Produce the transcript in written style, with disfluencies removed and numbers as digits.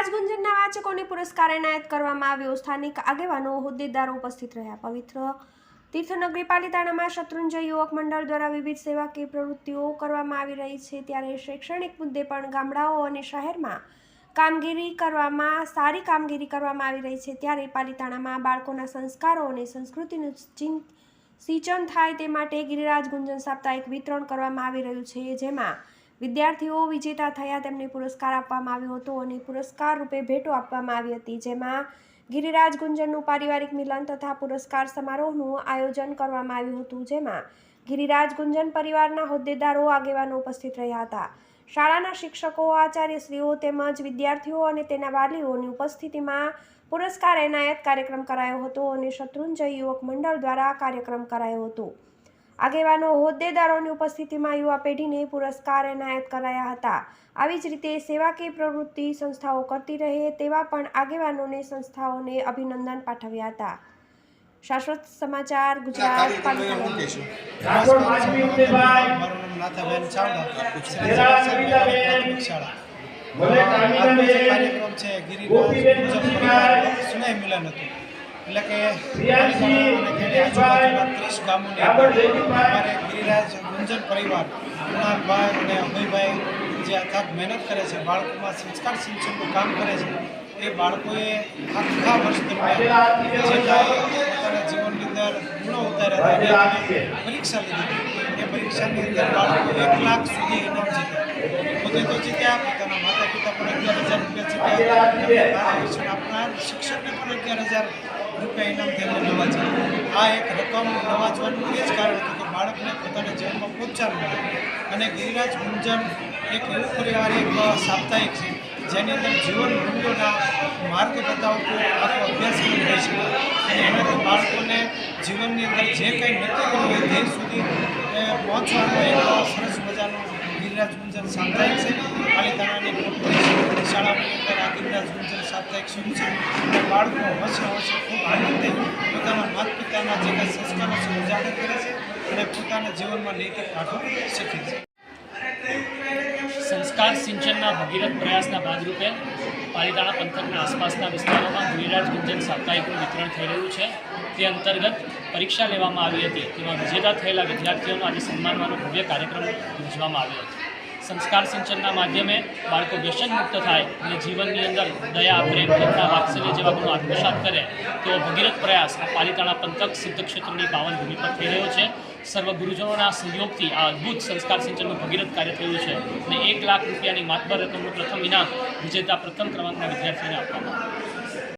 ગિરિરાજ ગુંજનના વાચકોને પુરસ્કાર એનાયત કરવામાં આવ્યો। સ્થાનિક આગેવાનો હોદ્દેદારો ઉપસ્થિત રહ્યા। પવિત્ર તીર્થનગરી પાલિતાણામાં શત્રુંજય યુવક મંડળ દ્વારા વિવિધ સેવાકીય પ્રવૃત્તિઓ કરવામાં આવી રહી છે, ત્યારે શૈક્ષણિક મુદ્દે પણ ગામડાઓ અને શહેરમાં સારી કામગીરી કરવામાં આવી રહી છે। ત્યારે પાલિતાણામાં બાળકોના સંસ્કારો અને સંસ્કૃતિનું સિંચન થાય તે માટે ગિરિરાજ ગુંજન સાપ્તાહિક વિતરણ કરવામાં આવી રહ્યું છે, જેમાં વિદ્યાર્થીઓ વિજેતા થયા તેમને પુરસ્કાર આપવામાં આવ્યો હતો અને પુરસ્કાર રૂપે ભેટો આપવામાં આવી હતી, જેમાં ગિરિરાજ ગુંજનનું પારિવારિક મિલન તથા પુરસ્કાર સમારોહનું આયોજન કરવામાં આવ્યું હતું, જેમાં ગિરિરાજ ગુંજન પરિવારના હોદ્દેદારો આગેવાનો ઉપસ્થિત રહ્યા હતા। શાળાના શિક્ષકો, આચાર્યશ્રીઓ તેમજ વિદ્યાર્થીઓ અને તેના વાલીઓની ઉપસ્થિતિમાં પુરસ્કાર એનાયત કાર્યક્રમ કરાયો હતો અને શત્રુંજય યુવક મંડળ દ્વારા કાર્યક્રમ કરાયો હતો। આગેવાનો હોદ્દેદારોની ઉપસ્થિતિમાં યુવા પેઢીને પુરસ્કાર એનાયત કરાયા હતા। આવી જ રીતે સેવાકીય પ્રવૃત્તિ સંસ્થાઓ કરતી રહે તેવા પણ આગેવાનોને સંસ્થાઓને અભિનંદન પાઠવ્યા હતા। શાશ્વત સમાચાર ગુજરાત એટલે કે 30 ગામોની અમારે ગિરિરાજ ગુંજન પરિવાર કુણાલભાઈ અને અભયભાઈ જે અથાગ મહેનત કરે છે, બાળકોમાં સંસ્કાર સિંચનનું કામ કરે છે, એ બાળકોએ આખા વર્ષ દરમિયાન જે કાંઈ પોતાના જીવનની અંદર ગુણો ઉતાર્યા હતા પરીક્ષા લીધી, એ પરીક્ષાની અંદર બાળકો 1 લાખ સુધી ઇનામ જીત્યા। પોતે તો જીત્યા, પોતાના માતા પિતા પણ 11,000 રૂપિયા જીત્યા, શિક્ષણ આપનાર શિક્ષકને પણ 11,000 રૂપિયા ઇનામ થઈને નવાજ્યા। આ એક રકમ નવાજવાનું એ જ કારણ હતું કે બાળકને પોતાના જીવનમાં પ્રોત્સાહન મળે। અને ગિરિરાજ ગુંજન એક એવું પારિવારિક સાપ્તાહિક છે જેની અંદર જીવન મૂલ્યોના માર્ગ બતાવતો આખો અભ્યાસક્રમ રહી શકે અને એનાથી બાળકોને જીવનની અંદર જે કંઈ નક્કી કરવું હોય તે સુધી પહોંચવાનો એક સરસ મજાનો ગિરિરાજ ગુંજન સાપ્તાહિક છે। પાલિતાણાની મોટી શાળાઓની અંદર આ ગિરિરાજ ગુંજન સાપ્તાહિક શરૂ છે અને બાળકો અવશ્ય ખૂબ આનંદ થઈ પોતાના માતા પિતાના જે કંઈ સંસ્કારો છે ઉજાગર કરે છે અને પોતાના જીવનમાં નૈતિક પાઠો શીખે છે। સંસ્કાર સિંચનના ભગીરથ પ્રયાસના ભાગરૂપે પાલિતાણા પંથકના આસપાસના વિસ્તારોમાં ગિરિરાજ ગુંજન સાપ્તાહિકનું વિતરણ થઈ રહ્યું છે। તે અંતર્ગત પરીક્ષા લેવામાં આવી હતી, તેમાં વિજેતા થયેલા વિદ્યાર્થીઓનો આજે સન્માનવાનો ભવ્ય કાર્યક્રમ યોજવામાં આવ્યો હતો। સંસ્કાર સિંચનના માધ્યમે બાળકો વ્યસન મુક્ત થાય અને જીવનની અંદર દયા, પ્રેમ, કરુણા, વાત્સલ્ય જેવા ગુણો આત્મસાત કરે તેવો ભગીરથ પ્રયાસ આ પાલિતાણા પંથક સિદ્ધ ક્ષેત્રની પાવન ભૂમિ પર થઈ રહ્યો છે। સર્વ ગુરુજનોના સહયોગથી આ અદ્ભુત સંસ્કાર સિંચનનું ભગીરથ કાર્ય થયું છે અને 1 લાખ રૂપિયાની માતબર રકમનું પ્રથમ ઇનામ વિજેતા પ્રથમ ક્રમાંકના વિદ્યાર્થીઓને આપવામાં આવ્યું।